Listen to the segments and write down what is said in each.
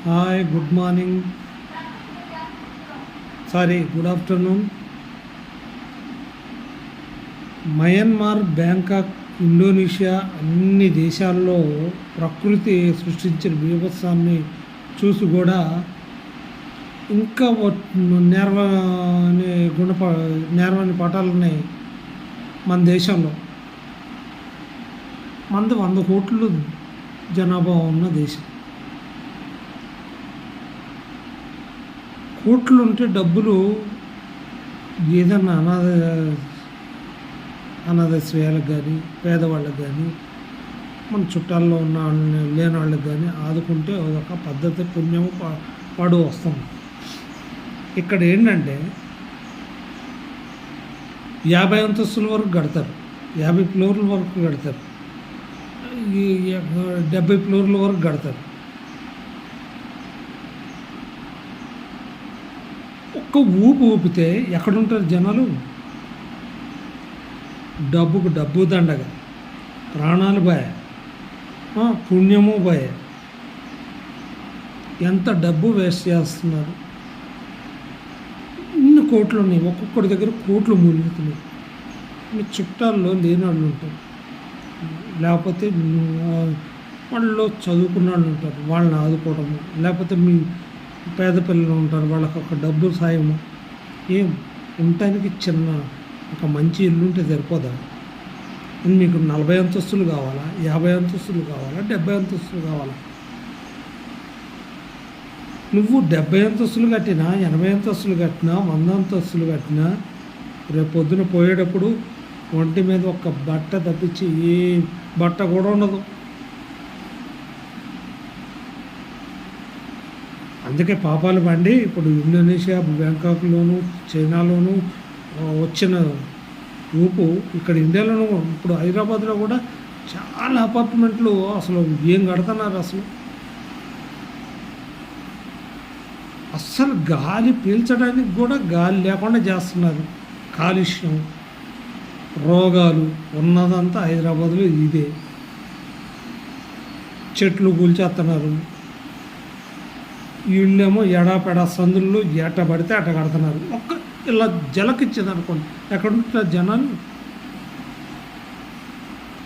Hi, good morning, good afternoon. Myanmar, Bangkok, Indonesia అన్ని దేశాల్లో ప్రకృతి సృష్టించిన బీభత్సాన్ని చూసి కూడా ఇంకా నేర్వని పాఠాలు ఉన్నాయి మన దేశంలో. మనది 100 కోట్లు జనాభా ఉన్న దేశం. కోట్లు ఉంటే డబ్బులు ఏదన్నా అనాథాశ్రయాలకు కానీ, పేదవాళ్ళకి కానీ, మన చుట్టాల్లో ఉన్న లేని వాళ్ళకి కానీ ఆదుకుంటే ఒక పద్ధతి, పుణ్యము పాడు వస్తుంది. ఇక్కడ ఏంటంటే 50 అంతస్తుల వరకు కడతారు, 50 ఫ్లోర్ల వరకు కడతారు, 70 ఫ్లోర్ల వరకు కడతారు. ఒక్క ఊపితే ఎక్కడుంటారు జనాలు? డబ్బుకు డబ్బు దండగా, ప్రాణాలు భయ, పుణ్యము భయ. ఎంత డబ్బు వేస్ట్ చేస్తున్నారు. ఇన్ని కోట్లు ఉన్నాయి, ఒక్కొక్కటి దగ్గర కోట్లు మూలుగుతున్నాయి. మీ చుట్టాల్లో లేని వాళ్ళు ఉంటారు, లేకపోతే వాళ్ళు చదువుకున్న వాళ్ళు ఉంటారు, వాళ్ళని ఆదుకోవడము, లేకపోతే మీ పేద పిల్లలు ఉంటారు, వాళ్ళకి ఒక డబ్బు సాయము. ఏం ఉండటానికి ఒక మంచి ఇల్లు ఉంటే సరిపోదా? మీకు 40 అంతస్తులు కావాలా, 50 అంతస్తులు కావాలా, 70 అంతస్తులు కావాలా? నువ్వు 70 అంతస్తులు కట్టినా, 80 అంతస్తులు కట్టినా, 100 అంతస్తులు కట్టినా, రేపు పొద్దున పోయేటప్పుడు ఒంటి మీద ఒక బట్ట తప్పించి ఏ బట్ట కూడా ఉండదు. అందుకే పాపాలు పండి ఇప్పుడు ఇండోనేషియా, బ్యాంకాక్లోను, చైనాలోను వచ్చిన ఊపు ఇక్కడ ఇండియాలోనూ, ఇప్పుడు హైదరాబాద్లో కూడా చాలా అపార్ట్మెంట్లు అసలు ఏం కడుతున్నారు. అస్సలు గాలి పీల్చడానికి కూడా గాలి లేకుండా చేస్తున్నారు. కాలుష్యం, రోగాలు ఉన్నదంతా హైదరాబాద్లో ఇదే. చెట్లు కూల్చేస్తున్నారు, వీళ్ళేమో ఎడాపెడా సందుల్లో ఎట పడితే అట కడుతున్నారు. ఇలా జలకిచ్చేది అనుకోండి, ఎక్కడుంటారు జనాలు?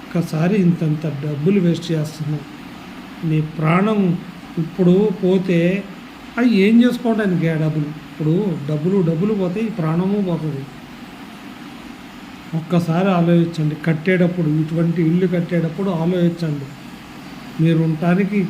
ఒక్కసారి ఇంతంత డబ్బులు వేస్ట్ చేస్తున్నాం. నీ ప్రాణం ఇప్పుడు పోతే అవి ఏం చేసుకోవడానికి ఆ డబ్బులు? ఇప్పుడు డబ్బులు పోతే ఈ ప్రాణము పోతుంది. ఒక్కసారి ఆలోచించండి. కట్టేటప్పుడు, ఇటువంటి ఇల్లు కట్టేటప్పుడు ఆలోచించండి. మీరు ఉండటానికి